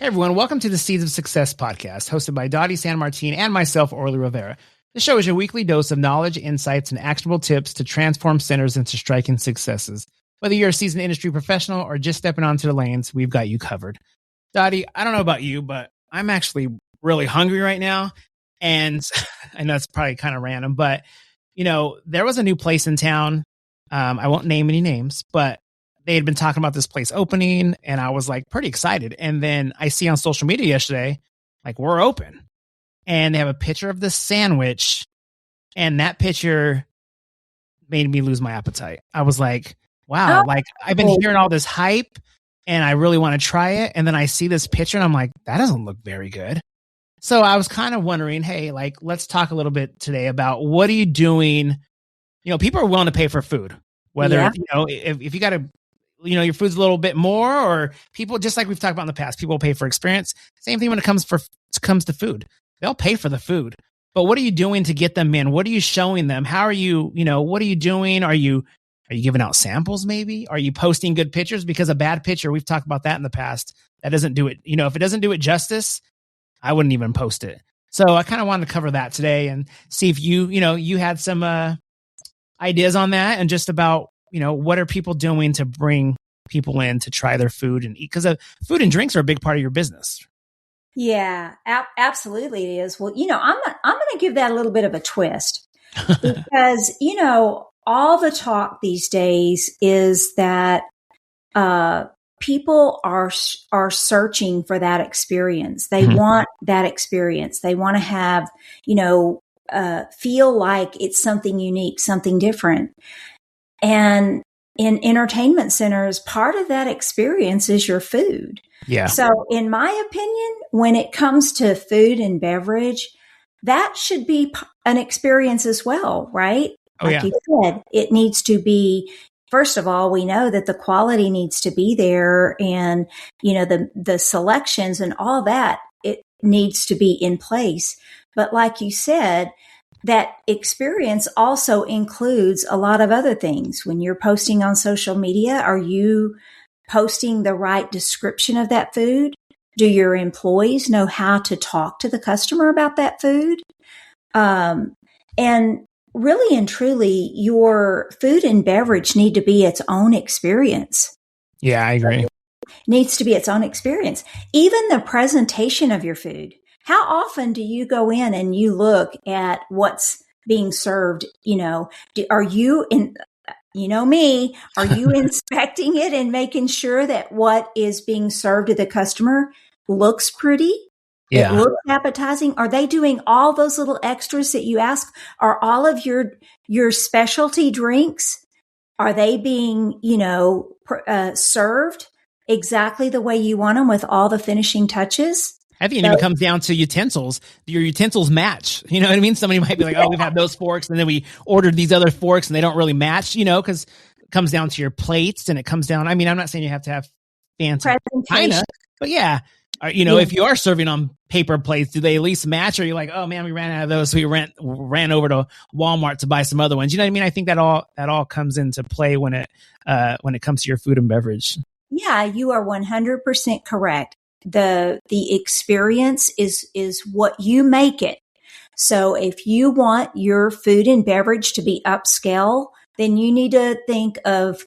Hey everyone, welcome to the Seeds of Success podcast, hosted by Dottie San Martin and myself, Orly Rivera. The show is your weekly dose of knowledge, insights, and actionable tips to transform centers into striking successes. Whether you're a seasoned industry professional or just stepping onto the lanes, we've got you covered. Dottie, I don't know about you, but I'm actually really hungry right now. And I know it's probably kind of random, but there was a new place in town. I won't name any names, but they had been talking about this place opening, and I was like pretty excited. And then I see on social media yesterday, like, we're open, and they have a picture of this sandwich, and that picture made me lose my appetite. I was like, wow, like I've been hearing all this hype and I really want to try it. And then I see this picture and I'm like, that doesn't look very good. So I was kind of wondering, hey, like, let's talk a little bit today about what are you doing? People are willing to pay for food, whether, if you got to, your food's a little bit more, or people, just like we've talked about in the past, people pay for experience. Same thing when it comes to food. They'll pay for the food, but what are you doing to get them in? What are you showing them? How are you, what are you doing? Are you giving out samples? Maybe, are you posting good pictures? Because a bad picture, we've talked about that in the past, that doesn't do it. If it doesn't do it justice, I wouldn't even post it. So I kind of wanted to cover that today and see if you had some ideas on that, and just about, what are people doing to bring people in to try their food and eat? Because food and drinks are a big part of your business. Yeah, absolutely it is. Well, I'm going to give that a little bit of a twist because, all the talk these days is that people are searching for that experience. They want that experience. They want to have, feel like it's something unique, something different. And in entertainment centers, part of that experience is your food. Yeah. So in my opinion, when it comes to food and beverage, that should be an experience as well, right? Oh, like you said, it needs to be, first of all, we know that the quality needs to be there, and, the selections and all that, it needs to be in place. But like you said, that experience also includes a lot of other things. When you're posting on social media, are you posting the right description of that food? Do your employees know how to talk to the customer about that food? And really and truly, your food and beverage need to be its own experience. Yeah, I agree. Needs to be its own experience. Even the presentation of your food. How often do you go in and you look at what's being served? Are you in, me, are you inspecting it and making sure that what is being served to the customer looks pretty? Yeah. It looks appetizing. Are they doing all those little extras that you ask? Are all of your specialty drinks, are they being, served exactly the way you want them with all the finishing touches? I think it even comes down to utensils. Your utensils match. You know what I mean? Somebody might be like, oh, we've had those forks, and then we ordered these other forks and they don't really match, because it comes down to your plates, and it comes down. I mean, I'm not saying you have to have fancy china, but yeah. If you are serving on paper plates, do they at least match? Or are you like, oh man, we ran out of those, so we ran over to Walmart to buy some other ones? You know what I mean? I think that all comes into play when it comes to your food and beverage. Yeah, you are 100% correct. The experience is what you make it. So if you want your food and beverage to be upscale, then you need to think of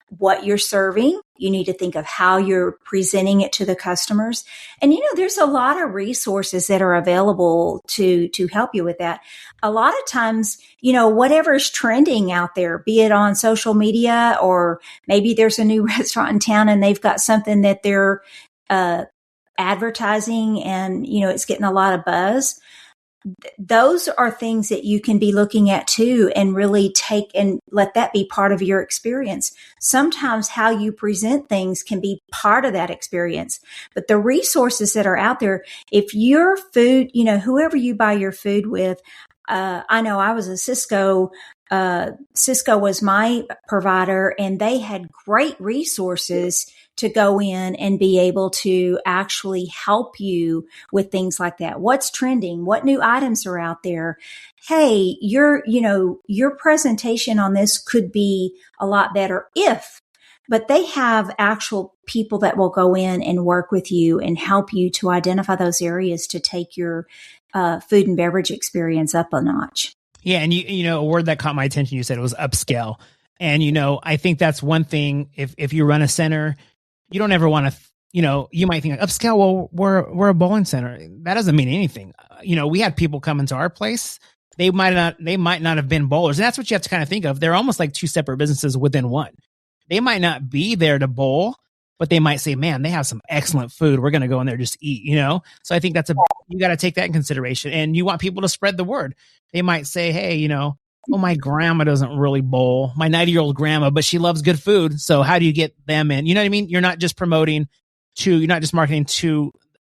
what you're serving. You need to think of how you're presenting it to the customers. And, there's a lot of resources that are available to help you with that. A lot of times, whatever's trending out there, be it on social media, or maybe there's a new restaurant in town and they've got something that they're advertising and, it's getting a lot of buzz. Those are things that you can be looking at too, and really take and let that be part of your experience. Sometimes how you present things can be part of that experience, but the resources that are out there, if your food, whoever you buy your food with, I know I was a Cisco was my provider, and they had great resources to go in and be able to actually help you with things like that. What's trending? What new items are out there? Hey, your presentation on this could be a lot better if but they have actual people that will go in and work with you and help you to identify those areas to take your food and beverage experience up a notch. Yeah. And you know, a word that caught my attention, you said it was upscale. And, you know, I think that's one thing. If you run a center, you don't ever want to, you know, you might think like, upscale. Well, we're a bowling center. That doesn't mean anything. You know, we had people come into our place. They might not have been bowlers. And that's what you have to kind of think of. They're almost like two separate businesses within one. They might not be there to bowl, but they might say, man, they have some excellent food. We're going to go in there, just eat, you know? So I think you got to take that in consideration, and you want people to spread the word. They might say, hey, you know, oh, my grandma doesn't really bowl, my 90-year-old grandma, but she loves good food. So how do you get them in? You know what I mean? You're not just marketing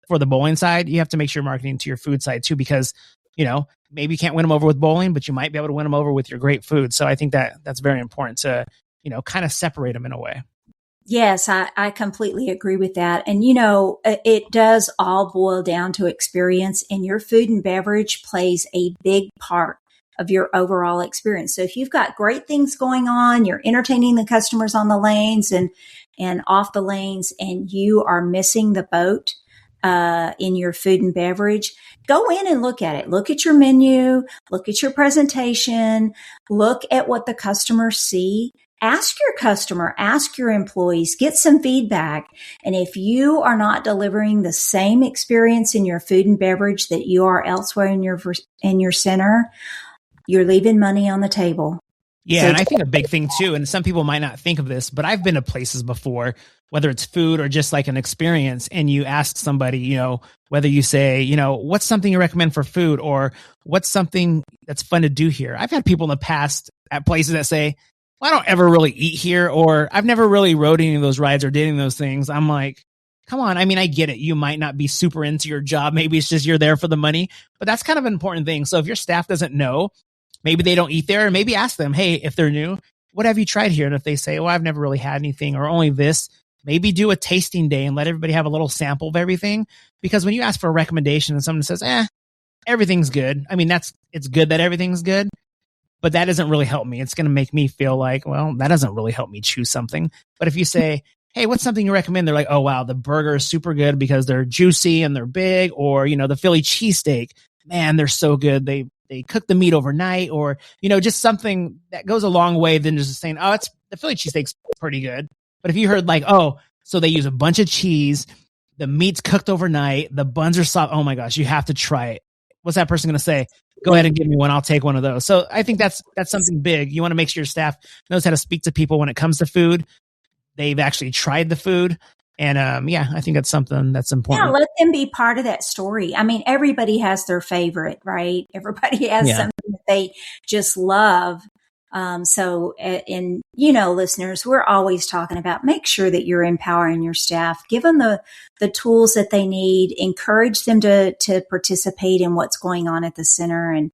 for the bowling side. You have to make sure you're marketing to your food side too, because, you know, maybe you can't win them over with bowling, but you might be able to win them over with your great food. So I think that's very important to, you know, kind of separate them in a way. Yes, I completely agree with that. And, you know, it does all boil down to experience, and your food and beverage plays a big part of your overall experience. So if you've got great things going on, you're entertaining the customers on the lanes and off the lanes, and you are missing the boat in your food and beverage, go in and look at it. Look at your menu, look at your presentation, look at what the customers see. Ask your customer, ask your employees, get some feedback. And if you are not delivering the same experience in your food and beverage that you are elsewhere in your center, you're leaving money on the table. Yeah. So, and I think a big thing too, and some people might not think of this, but I've been to places before, whether it's food or just like an experience, and you ask somebody, you know, whether you say, you know, what's something you recommend for food, or what's something that's fun to do here. I've had people in the past at places that say, well, I don't ever really eat here, or I've never really rode any of those rides or did any of those things. I'm like, come on. I mean, I get it. You might not be super into your job. Maybe it's just you're there for the money, but that's kind of an important thing. So if your staff doesn't know, maybe they don't eat there, maybe ask them, hey, if they're new, what have you tried here? And if they say, well, I've never really had anything or only this, maybe do a tasting day and let everybody have a little sample of everything. Because when you ask for a recommendation and someone says, everything's good. I mean, it's good that everything's good, but that doesn't really help me. It's going to make me feel like, well, that doesn't really help me choose something. But if you say, hey, what's something you recommend? They're like, oh, wow, the burger is super good because they're juicy and they're big. Or, you know, the Philly cheesesteak, man, they're so good. They cook the meat overnight, or, you know, just something that goes a long way than just saying, oh, the Philly cheesesteak's pretty good. But if you heard like, oh, so they use a bunch of cheese, the meat's cooked overnight, the buns are soft. Oh my gosh, you have to try it. What's that person going to say? Go ahead and give me one. I'll take one of those. So I think that's something big. You want to make sure your staff knows how to speak to people when it comes to food. They've actually tried the food. And I think that's something that's important. Yeah, let them be part of that story. I mean, everybody has their favorite, right? Everybody has something that they just love. And you know, listeners, we're always talking about make sure that you're empowering your staff, give them the tools that they need, encourage them to participate in what's going on at the center. And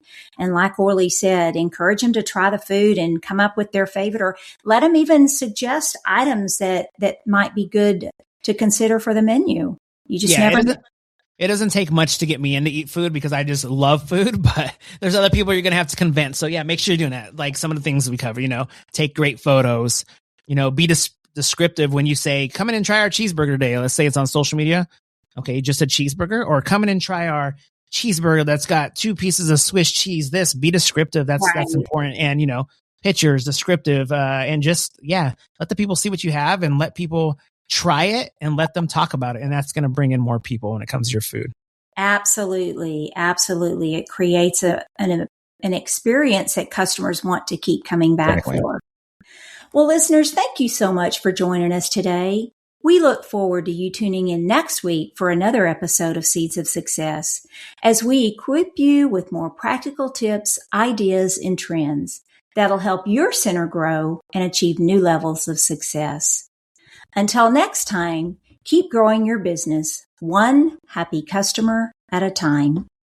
like Orly said, encourage them to try the food and come up with their favorite, or let them even suggest items that might be good to consider for the menu. You just never. It doesn't take much to get me in to eat food because I just love food, but there's other people you're going to have to convince. So yeah, make sure you're doing that. Like some of the things we cover, you know, take great photos, you know, be descriptive when you say, come in and try our cheeseburger today. Let's say it's on social media. Okay. Just a cheeseburger, or come in and try our cheeseburger that's got 2 pieces of Swiss cheese. Be descriptive. That's important. And, you know, pictures, descriptive, and just, let the people see what you have, and let people try it and let them talk about it. And that's going to bring in more people when it comes to your food. Absolutely. Absolutely. It creates an experience that customers want to keep coming back for. Well, listeners, thank you so much for joining us today. We look forward to you tuning in next week for another episode of Seeds of Success, as we equip you with more practical tips, ideas, and trends that'll help your center grow and achieve new levels of success. Until next time, keep growing your business one happy customer at a time.